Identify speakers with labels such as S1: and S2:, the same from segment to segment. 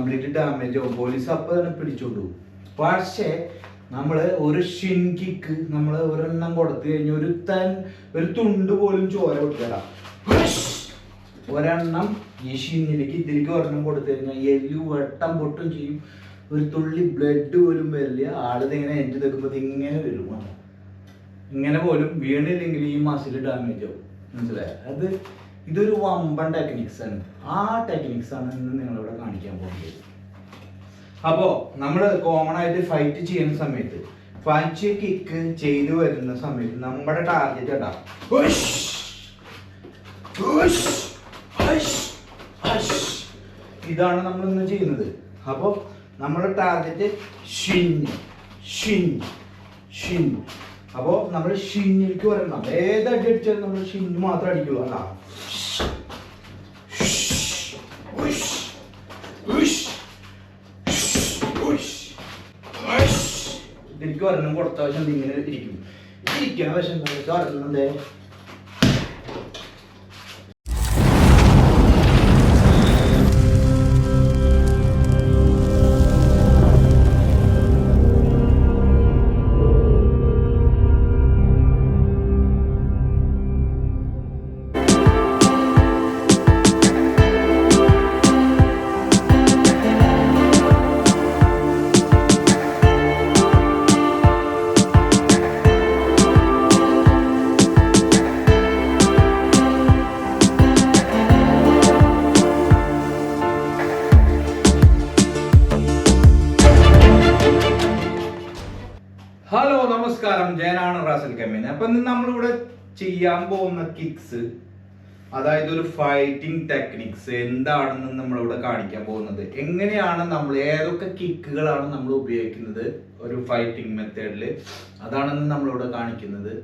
S1: Complete damage ആവും. Police അപ്പം തന്നെ പിടിച്ചോണ്ടു. പക്ഷേ നമ്മൾ ഒരു ഷിൻ കിക്ക് നമ്മൾ ഒരെണ്ണം കൊടുത്തു കഴിഞ്ഞാൽ ഒരു തുണ്ട് പോലും ചോര വിട്ടുതരാം. ഒരെണ്ണം ഈ ഷിന്നിലേക്ക് ഇതിലേക്ക് ഒരെണ്ണം കൊടുത്തു കഴിഞ്ഞാൽ എല്ലു വെട്ടം പൊട്ടും ചെയ്യും. ഒരു തുള്ളി ബ്ലഡ് പോലും വരില്ല. ആളിതിങ്ങനെ എൻ്റെ തെക്കുമ്പോൾ ഇങ്ങനെ വരും. ഇങ്ങനെ പോലും വീണില്ലെങ്കിൽ ഈ മസിൽ ഡാമേജ് ആവും. മനസ്സിലായോ? ഇതൊരു വമ്പൻ ടെക്നിക്സ് ആണ്. ആ ടെക്നിക്സ് ആണ് ഇന്ന് നിങ്ങളിവിടെ കാണിക്കാൻ പോകുന്നത്. അപ്പോൾ നമ്മൾ കോമൺ ആയിട്ട് ഫൈറ്റ് ചെയ്യുന്ന സമയത്ത് പഞ്ച് കിക്ക് ചെയ്തു വരുന്ന സമയത്ത് നമ്മുടെ ടാർഗറ്റ് ഉണ്ടാവും. ഇതാണ് നമ്മൾ ഇന്ന് ചെയ്യുന്നത്. അപ്പോൾ നമ്മുടെ ടാർഗറ്റ് ഷിൻ ഷിൻ ഷിൻ. അപ്പോൾ നമ്മൾ ഷിന്നിലേക്ക് വരണം. ഏതടി അടിച്ചാലും നമ്മൾ ഷിന്ന് മാത്രം അടിക്കുള്ളൂ. അല്ല, ഇതിലേക്ക് ഒരെണ്ണം കൊടുത്ത വശം ഇങ്ങനെ ഇരിക്കും. ഇരിക്കണ വശം ഒരെണ്ണം ഹലോ നമസ്കാരം, ജയനാണ് റാസൽ കമ്മീൻ. അപ്പൊ നമ്മളിവിടെ ചെയ്യാൻ പോകുന്ന കിക്സ്, അതായത് ഒരു ഫൈറ്റിംഗ് ടെക്നിക്സ് എന്താണെന്ന് നമ്മളിവിടെ കാണിക്കാൻ പോകുന്നത്. എങ്ങനെയാണ് നമ്മൾ ഏതൊക്കെ കിക്കുകളാണ് നമ്മൾ ഉപയോഗിക്കുന്നത് ഒരു ഫൈറ്റിംഗ് മെത്തേഡിൽ, അതാണെന്ന് നമ്മളിവിടെ കാണിക്കുന്നത്.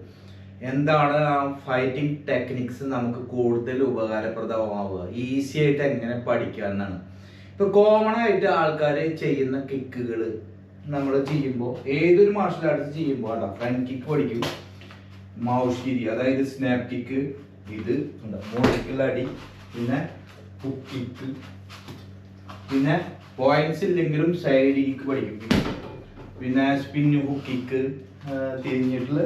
S1: എന്താണ് ആ ഫൈറ്റിംഗ് ടെക്നിക്സ് നമുക്ക് കൂടുതൽ ഉപകാരപ്രദമാവുക, ഈസി ആയിട്ട് എങ്ങനെ പഠിക്കുക എന്നാണ്. ഇപ്പൊ കോമൺ ആയിട്ട് ആൾക്കാർ ചെയ്യുന്ന കിക്കുകൾ നമ്മൾ ചെയ്യുമ്പോൾ, ഏതൊരു മാർഷൽ ആർട്സ് ചെയ്യുമ്പോൾ ഫ്രണ്ട് കിക്ക് പഠിക്കും, മൗസ് കിരി അതായത് സ്നാപ്പ് കിക്ക്, ഇത് മോളിക്കുള്ള അടി, പിന്നെ ഹുക്ക് കിക്ക്, പിന്നെ പോയിന്റ്സ് ഇല്ലെങ്കിലും സൈഡ് കിക്ക് പഠിക്കും, പിന്നെ സ്പിന്ന് ഹുക്ക് കിക്ക്, തിരിഞ്ഞിട്ടുള്ള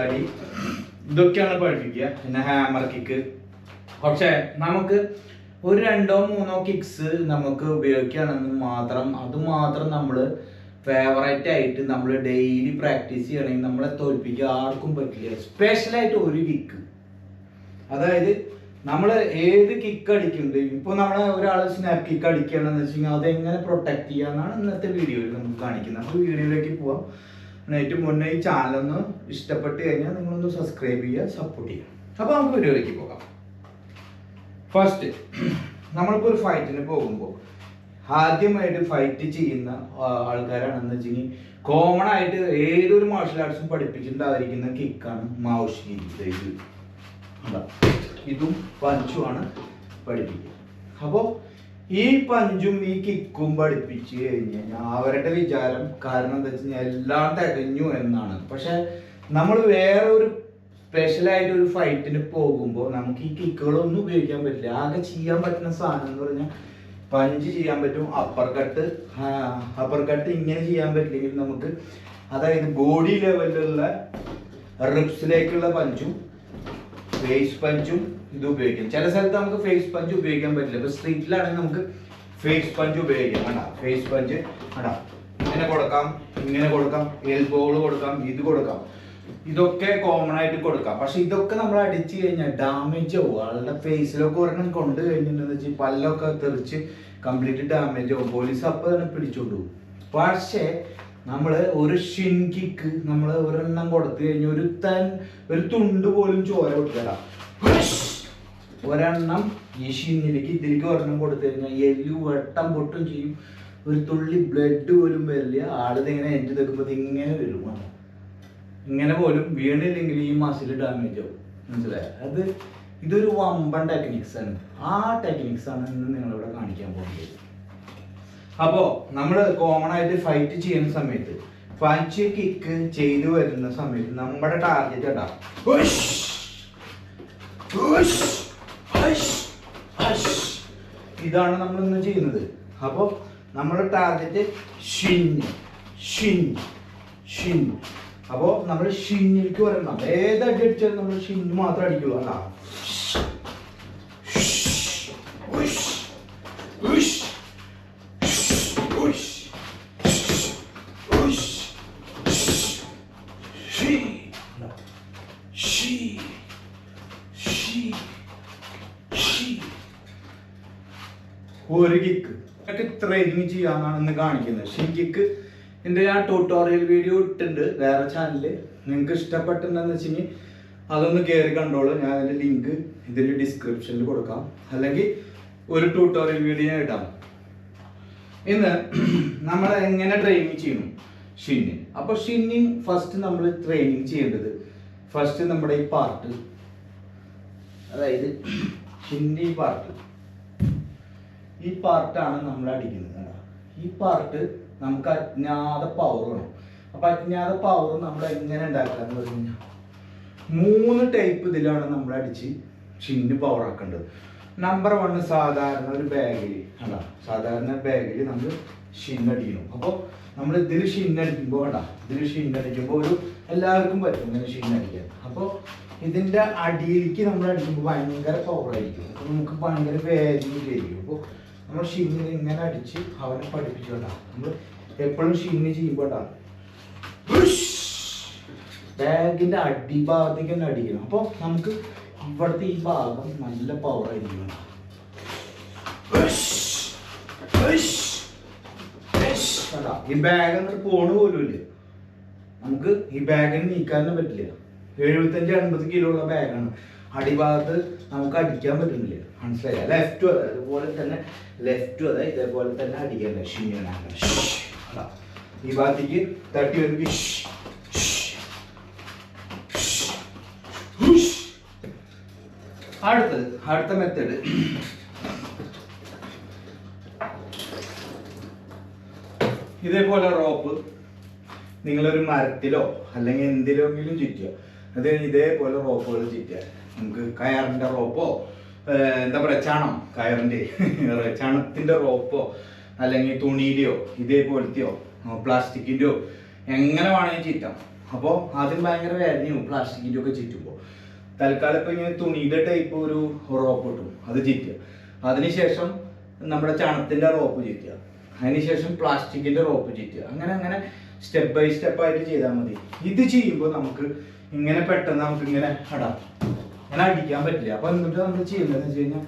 S1: അടി, ഇതൊക്കെയാണ് പഠിപ്പിക്കുക. പിന്നെ ഹാമർ കിക്ക്. പക്ഷെ നമുക്ക് ഒരു 2-3 കിക്സ് നമുക്ക് ഉപയോഗിക്കുകയാണെങ്കിൽ അതുമാത്രം നമ്മൾ ഫേവറേറ്റ് ആയിട്ട് നമ്മൾ ഡെയിലി പ്രാക്ടീസ് ചെയ്യണമെങ്കിൽ നമ്മളെ തോൽപ്പിക്കുക ആർക്കും പറ്റില്ല. സ്പെഷ്യലായിട്ട് ഒരു കിക്ക്, അതായത് നമ്മൾ ഏത് കിക്ക് അടിക്കുന്നുണ്ട്, ഇപ്പോൾ നമ്മളെ ഒരാൾ സ്നാപ്പ് കിക്ക് അടിക്കുകയാണെന്ന് വെച്ച് കഴിഞ്ഞാൽ അതെങ്ങനെ പ്രൊട്ടക്ട് ചെയ്യാന്നാണ് ഇന്നത്തെ വീഡിയോയിൽ നമുക്ക് കാണിക്കുന്നത്. നമുക്ക് വീഡിയോയിലേക്ക് പോവാം. ഏറ്റവും മുന്നേ ഈ ചാനലൊന്ന് ഇഷ്ടപ്പെട്ട് കഴിഞ്ഞാൽ നിങ്ങളൊന്ന് സബ്സ്ക്രൈബ് ചെയ്യുക, സപ്പോർട്ട് ചെയ്യുക. അപ്പോൾ നമുക്ക് വീഡിയോയിലേക്ക് പോകാം. ഫസ്റ്റ്, നമ്മളിപ്പോൾ ഒരു ഫൈറ്റിന് പോകുമ്പോൾ ആദ്യമായിട്ട് ഫൈറ്റ് ചെയ്യുന്ന ആൾക്കാരാണെന്ന് വെച്ചെങ്കിൽ കോമൺ ആയിട്ട് ഏതൊരു മാർഷൽ ആർട്സും പഠിപ്പിച്ചിട്ടുണ്ടായിരിക്കുന്ന കിക്കാണ് മൗസ് കിക്ക്. ഇതും പഞ്ചുമാണ് പഠിപ്പിക്കുക. അപ്പോൾ ഈ പഞ്ചും ഈ കിക്കും പഠിപ്പിച്ച് കഴിഞ്ഞ് കഴിഞ്ഞാൽ അവരുടെ വിചാരം, കാരണം എന്താ വെച്ച് കഴിഞ്ഞാൽ എല്ലാം തികഞ്ഞു എന്നാണ്. പക്ഷെ നമ്മൾ വേറെ ഒരു സ്പെഷ്യലായിട്ട് ഒരു ഫൈറ്റിന് പോകുമ്പോൾ നമുക്ക് ഈ കിക്കുകളൊന്നും ഉപയോഗിക്കാൻ പറ്റില്ല. ആകെ ചെയ്യാൻ പറ്റുന്ന സാധനം എന്ന് പറഞ്ഞാൽ പഞ്ച് ചെയ്യാൻ പറ്റും, അപ്പർ കട്ട് ഇങ്ങനെ ചെയ്യാൻ പറ്റില്ലെങ്കിൽ നമുക്ക്, അതായത് ബോഡി ലെവലിലുള്ള റിബ്സിലേക്കുള്ള പഞ്ചും ഫേസ് പഞ്ചും ഇത് ഉപയോഗിക്കാം. ചില സ്ഥലത്ത് നമുക്ക് ഫേസ് പഞ്ച് ഉപയോഗിക്കാൻ പറ്റില്ല. ഇപ്പൊ സ്ട്രീറ്റിലാണെങ്കിൽ നമുക്ക് ഫേസ് പഞ്ച് ഉപയോഗിക്കാം. വേണ്ട, ഫേസ് പഞ്ച് വേണ്ട, ഇങ്ങനെ കൊടുക്കാം, എൽബോകൾ കൊടുക്കാം, ഇത് കൊടുക്കാം, ഇതൊക്കെ കോമൺ ആയിട്ട് കൊടുക്കാം. പക്ഷെ ഇതൊക്കെ നമ്മൾ അടിച്ചു കഴിഞ്ഞാൽ ഡാമേജ് ആവും. ആളുടെ ഫേസിലൊക്കെ ഒരെണ്ണം കൊണ്ട് കഴിഞ്ഞിട്ടുണ്ടെന്ന് വെച്ചാൽ പല്ലൊക്കെ തെറിച്ച് കംപ്ലീറ്റ് ഡാമേജ് ആവും. പോലീസ് അപ്പം തന്നെ പിടിച്ചോണ്ടു. പക്ഷേ നമ്മൾ ഒരു ഷിൻ കിക്ക് നമ്മൾ ഒരെണ്ണം കൊടുത്തു കഴിഞ്ഞാൽ ഒരു തുണ്ട് പോലും ചോര വിട്ടുതരാം. ഒരെണ്ണം ഈ ഷിന്നിലേക്ക് ഇതിലേക്ക് ഒരെണ്ണം കൊടുത്തു കഴിഞ്ഞാൽ എല്ലു വെട്ടം പൊട്ടും ചെയ്യും. ഒരു തുള്ളി ബ്ലഡ് പോലും വരില്ല. ആളിതിങ്ങനെ എൻ്റെ തെക്കുമ്പോൾ ഇങ്ങനെ വരും. ഇങ്ങനെ പോലും വീണില്ലെങ്കിൽ ഈ മസിൽ ഡാമേജ് ആവും. മനസ്സിലായോ? ഇതൊരു വമ്പൻ ടെക്നിക്സ് ആണ്. ആ ടെക്നിക്സ് ആണ് ഇന്ന് നിങ്ങളിവിടെ കാണിക്കാൻ പോകുന്നത്. അപ്പോൾ നമ്മൾ കോമൺ ആയിട്ട് ഫൈറ്റ് ചെയ്യുന്ന സമയത്ത് പഞ്ച് കിക്ക് ചെയ്തു വരുന്ന സമയത്ത് നമ്മുടെ ടാർഗറ്റ് ഉണ്ടാവും. ഇതാണ് നമ്മൾ ഇന്ന് ചെയ്യുന്നത്. അപ്പോൾ നമ്മുടെ ടാർഗറ്റ് ഷിന്ന് ഷിന്ന് ഷിന്ന്. അപ്പോൾ നമ്മൾ ഷിന്നിലേക്ക് വരണം. ഏതടി അടിച്ചാലും നമ്മൾ ഷിന്ന് മാത്രം അടിക്കുള്ളൂ. അല്ല ഒരു കിക്ക് ഒക്കെ ട്രെയിനിങ് ചെയ്യാനാണ് ഇന്ന് കാണിക്കുന്നത്. ഷിൻ കിക്ക് എൻ്റെ ഞാൻ ട്യൂട്ടോറിയൽ വീഡിയോ ഇട്ടിട്ടുണ്ട് വേറെ ചാനലിൽ. നിങ്ങൾക്ക് ഇഷ്ടപ്പെട്ടിട്ടുണ്ടെന്ന് വെച്ചെങ്കിൽ അതൊന്ന് കയറി കണ്ടോളൂ. ഞാൻ അതിൻ്റെ ലിങ്ക് ഇതിൽ ഡിസ്ക്രിപ്ഷനിൽ കൊടുക്കാം, അല്ലെങ്കിൽ ഒരു ട്യൂട്ടോറിയൽ വീഡിയോ ഞാൻ ഇടാം. ഇന്ന് നമ്മൾ എങ്ങനെ ട്രെയിനിങ് ചെയ്യണം ഷിന്നിങ്. അപ്പോൾ ഷിന്നിങ് ഫസ്റ്റ് നമ്മൾ ട്രെയിനിങ് ചെയ്യേണ്ടത് ഫസ്റ്റ് നമ്മുടെ ഈ പാർട്ട്, അതായത് ഷിന്നിൻ്റെ ഈ പാർട്ടാണ് നമ്മൾ അടിക്കുന്നത്. ഈ പാർട്ട് നമുക്ക് അജ്ഞാത പവർ വേണം. അപ്പൊ അജ്ഞാത പവർ നമ്മൾ എങ്ങനെ ഉണ്ടാക്കാന്ന് പറഞ്ഞു കഴിഞ്ഞാൽ 3 ടൈപ്പ് ഇതിലാണ് നമ്മൾ അടിച്ച് ഷിന്ന് പവർ ആക്കേണ്ടത്. നമ്പർ 1 സാധാരണ ഒരു ബാഗിൽ സാധാരണ ബാഗിൽ നമ്മൾ ഷിന്നടിക്കണം. അപ്പോൾ നമ്മൾ ഇതിൽ ഷിന്നടിക്കുമ്പോൾ ഇതിൽ ഷിന്നടിക്കുമ്പോൾ ഒരു എല്ലാവർക്കും പറ്റും ഇങ്ങനെ ഷിന്നടിക്കാൻ. അപ്പോൾ ഇതിൻ്റെ അടിയിലേക്ക് നമ്മൾ അടിക്കുമ്പോൾ ഭയങ്കര പവർ ആയിരിക്കും. അപ്പോൾ നമുക്ക് ഭയങ്കര വേദനയിലായിരിക്കും. അപ്പോൾ നമ്മൾ ഷിന്നിന് ഇങ്ങനെ അടിച്ച് അവനെ പഠിപ്പിച്ചോട്ടാ. നമ്മൾ എപ്പോഴും ഷിന്ന് ചെയ്യുമ്പോൾ ബാഗിൻ്റെ അടിഭാഗത്തേക്ക് തന്നെ അടിക്കണം. അപ്പോൾ നമുക്ക് ഇവിടുത്തെ ഈ ഭാഗം നല്ല പവർ ആയിരിക്കണം. ഈ ബാഗ് എന്നിട്ട് പോണ് പോലും ഇല്ല. നമുക്ക് ഈ ബാഗിന് നീക്കാനും പറ്റില്ല. 75-80 കിലോ ഉള്ള ബാഗാണ്. അടിഭാഗത്ത് നമുക്ക് അടിക്കാൻ പറ്റുന്നില്ല. മനസ്സിലായി? ലെഫ്റ്റും അതെ, അതുപോലെ തന്നെ ലെഫ്റ്റും അതെ, ഇതേപോലെ തന്നെ അടിക്കണ്ട. ഈ ഭാഗത്തേക്ക് തട്ടി വരുമ്പോൾ അടുത്ത മെത്തേഡ് ഇതേപോലെ റോപ്പ് നിങ്ങളൊരു മരത്തിലോ അല്ലെങ്കിൽ എന്തിലെങ്കിലും ചുറ്റുക. അത് ഇതേപോലെ റോപ്പുകൾ ചുറ്റുക. നമുക്ക് കയറിൻ്റെ റോപ്പോ എന്താ പറയുക ചണത്തിൻ്റെ റോപ്പോ അല്ലെങ്കിൽ തുണിയിലെയോ ഇതേപോലത്തെയോ പ്ലാസ്റ്റിക്കിൻ്റെയോ എങ്ങനെ വേണമെങ്കിൽ ചുറ്റാം. അപ്പോൾ ആദ്യം ഭയങ്കര വേദനയും പ്ലാസ്റ്റിക്കിൻ്റെ ഒക്കെ ചുറ്റുമ്പോൾ. തൽക്കാലം ഇപ്പോൾ ഇങ്ങനെ തുണിയുടെ ടൈപ്പ് ഒരു റോപ്പ് കിട്ടും, അത് ചുറ്റുക. അതിനുശേഷം നമ്മുടെ ചണത്തിൻ്റെ റോപ്പ് ചുറ്റുക. അതിനുശേഷം പ്ലാസ്റ്റിക്കിൻ്റെ റോപ്പ് ചുറ്റുക. അങ്ങനെ സ്റ്റെപ്പ് ബൈ സ്റ്റെപ്പ് ആയിട്ട് ചെയ്താൽ മതി. ഇത് ചെയ്യുമ്പോൾ നമുക്ക് ഇങ്ങനെ പെട്ടെന്ന് നമുക്ക് ഇങ്ങനെ അങ്ങനെ അടിക്കാൻ പറ്റില്ല. അപ്പോൾ എന്നിട്ട് നമ്മൾ ചെയ്യുന്നതെന്ന് വെച്ച് കഴിഞ്ഞാൽ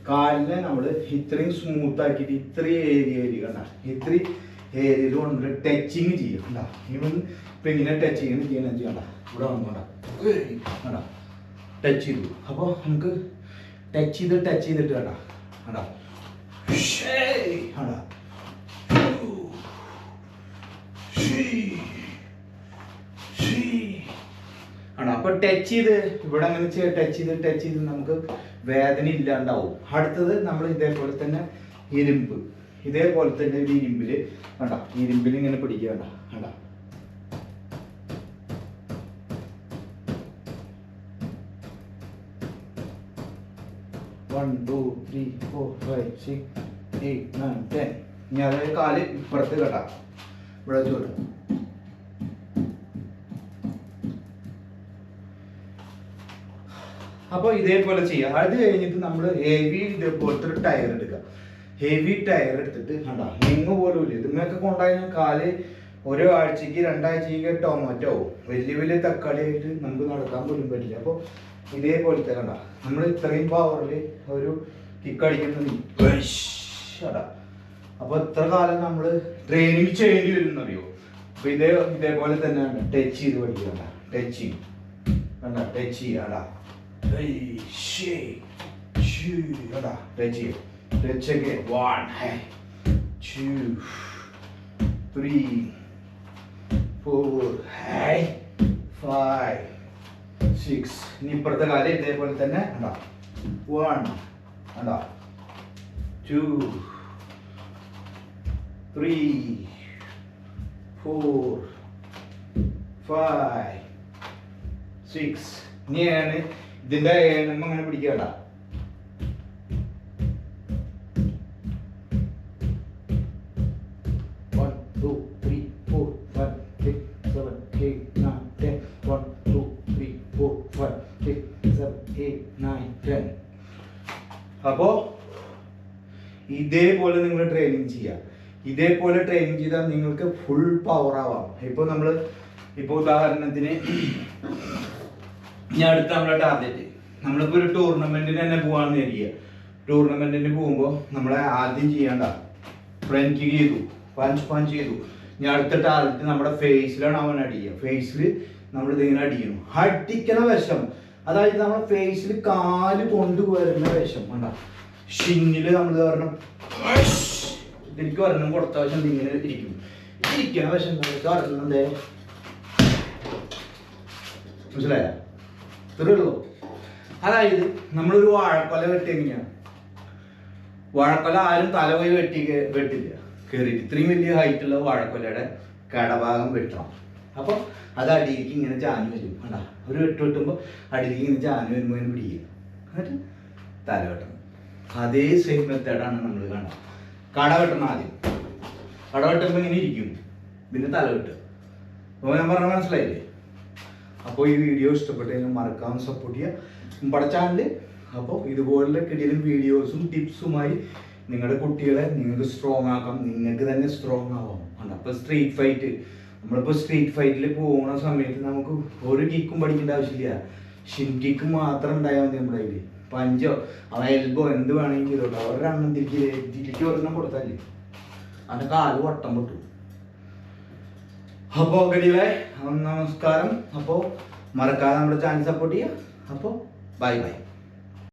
S1: കാലിനെ നമ്മൾ ഇത്രയും സ്മൂത്ത് ആക്കിയിട്ട് ഇത്രയും ഇത്രയും ഏരിയയിൽ കൊണ്ടിട്ട് ടച്ചിങ് ചെയ്യും. ഇവൻ ഇപ്പം ഇങ്ങനെ ടച്ച് ചെയ്യണം ഇവിടെ വന്നോണ്ട ടച്ച് ചെയ്തു. അപ്പോൾ നമുക്ക് ടച്ച് ചെയ്തിട്ട് അപ്പൊ ടച്ച് ചെയ്ത് ഇവിടെ അങ്ങനെ ടച്ച് ചെയ്ത് നമുക്ക് വേദന ഇല്ലാണ്ടാവും. അടുത്തത് നമ്മൾ ഇതേപോലെ തന്നെ ഇതേപോലെ തന്നെ ഒരു ഇരുമ്പിൽ ഇങ്ങനെ പിടിക്കുക. 1 2 3 4 5 6 8 9 10. ഇനി അതായത് കാല് ഇപ്പുറത്ത് ഇവിടെ ചൂട്. അപ്പോൾ ഇതേപോലെ ചെയ്യാം. അത് കഴിഞ്ഞിട്ട് നമ്മൾ ഹെവി ഇതേപോലത്തെ ഒരു ടയർ എടുക്കുക. ഹെവി ടയർ എടുത്തിട്ട് നിങ്ങ് പോലും ഇല്ല. ഇതിനൊക്കെ കൊണ്ടുപോയ കാല് ഓരോ ആഴ്ചക്ക് 2 ആഴ്ചക്ക് ടൊമാറ്റോ വലിയ തക്കാളി ആയിട്ട് നമുക്ക് നടക്കാൻ പോലും പറ്റില്ല. അപ്പോൾ ഇതേപോലത്തെ നമ്മൾ ഇത്രയും പവറിൽ ഒരു കിക്ക് അടിക്കുന്നത്. അപ്പോൾ എത്ര കാലം നമ്മൾ ട്രെയിനിങ് ചെയ്യേണ്ടി വരും എന്നറിയോ? അപ്പോൾ ഇതേപോലെ തന്നെയാണ് ടച്ച് ചെയ്ത് പഠിക്കുക. ടച്ച് ചെയ്യുക. Let's check it. 1 2 3 4 5 6. ഇനി ഇപ്പുറത്തെ കാലം ഇതേപോലെ തന്നെ 1 2 3 4 5 6. ഇനിയാണ് ഇതിന്റെ ഏണമ്മ അങ്ങനെ പിടിക്കണ്ട. 2 3 4 5 6 7 8 9 10 1 2 3 4 5 6 7 8 9 10. അപ്പോൾ ഇതേപോലെ നിങ്ങൾ ട്രെയിനിങ് ചെയ്യുക. ഇതേപോലെ ട്രെയിനിങ് ചെയ്താൽ നിങ്ങൾക്ക് ഫുൾ പവർ ആവാം. ഇപ്പോൾ ഉദാഹരണത്തിന് ഞാൻ അടുത്ത നമ്മളെ ടാർഗറ്റ്, നമ്മളിപ്പോൾ ഒരു ടൂർണമെന്റിന് തന്നെ പോകാമെന്ന് വിചാരിക്കുക. ടൂർണമെന്റിന് പോകുമ്പോൾ നമ്മളെ ആദ്യം ചെയ്യേണ്ട ഫ്രണ്ട് ചെയ്തു, പഞ്ച് ചെയ്തു. ഞാൻ അടുത്ത ടാർഗറ്റ് നമ്മുടെ ഫേസിലാണ് അവൻ അടിക്കുക. ഫേസിൽ നമ്മൾ ഇതിങ്ങനെ അടിക്കണം. അടിക്കണ വശം, അതായത് നമ്മുടെ ഫേസിൽ കാല് കൊണ്ടുവരുന്ന വശം വേണ്ട. ഷിന്നില് നമ്മൾ പറഞ്ഞ ഇതിലേക്ക് വരണം. കൊടുത്ത വശം ഇങ്ങനെ ഇരിക്കും. ഇരിക്കണ വശം പറഞ്ഞേ മനസ്സിലായ? ഇത്രേ ഉള്ളൂ. അതായത് നമ്മളൊരു വാഴക്കൊല വെട്ടി എങ്ങനെയാണ്? വാഴക്കൊല ആരും തല പോയി വെട്ടില്ല കയറിയിട്ട്. ഇത്രയും വലിയ ഹൈറ്റുള്ള വാഴക്കൊലയുടെ കടഭാഗം വെട്ടണം. അപ്പോൾ അത് അടിയിലേക്ക് ഇങ്ങനെ ചാഞ്ഞ് വരും. വേണ്ട, ഒരു വെട്ടുമ്പോൾ അടിയിലേക്ക് ഇങ്ങനെ ചാഞ്ഞ് വരുമ്പോൾ ഇങ്ങനെ പിടിക്കുക, എന്നിട്ട് തല വെട്ടണം. അതേ സെയിം മെത്തേഡാണ് നമ്മൾ കാണുക. കട വെട്ടണം ആദ്യം. കട വെട്ടുമ്പോൾ ഇങ്ങനെ ഇരിക്കും, പിന്നെ തല വെട്ടുക. അപ്പോൾ ഞാൻ പറഞ്ഞ മനസ്സിലായില്ലേ? അപ്പോൾ ഈ വീഡിയോ ഇഷ്ടപ്പെട്ടെങ്കിൽ മറക്കാതെ സപ്പോർട്ട് ചെയ്യുക നമ്മുടെ ചാനൽ. അപ്പോൾ ഇതുപോലുള്ള കിടിലും വീഡിയോസും ടിപ്സുമായി നിങ്ങളുടെ കുട്ടികളെ നിങ്ങൾക്ക് സ്ട്രോങ് ആക്കാം, നിങ്ങൾക്ക് തന്നെ സ്ട്രോങ് ആവാം. അപ്പോൾ സ്ട്രീറ്റ് ഫൈറ്റ്, നമ്മളിപ്പോൾ സ്ട്രീറ്റ് ഫൈറ്റിൽ പോകുന്ന സമയത്ത് നമുക്ക് ഒരു കിക്കും പഠിക്കേണ്ട ആവശ്യമില്ല. ഷിൻ കിക്ക് മാത്രം ഉണ്ടായാൽ മതി നമ്മുടെ കയ്യിൽ. പഞ്ചോ എൽബോ എന്ത് വേണമെങ്കിൽ ചെയ്തോട്ടെ. ഒരെണ്ണം തിരിക്ക് ഒരെണ്ണം കൊടുത്താലേ അതിൻ്റെ കാല് വട്ടം പൊട്ടും. അപ്പോൾ ഗടികളെ നമസ്കാരം. അപ്പോൾ മറക്കാതെ നമ്മുടെ ചാനൽ സപ്പോർട്ട് ചെയ്യുക. അപ്പോൾ ബൈ ബൈ.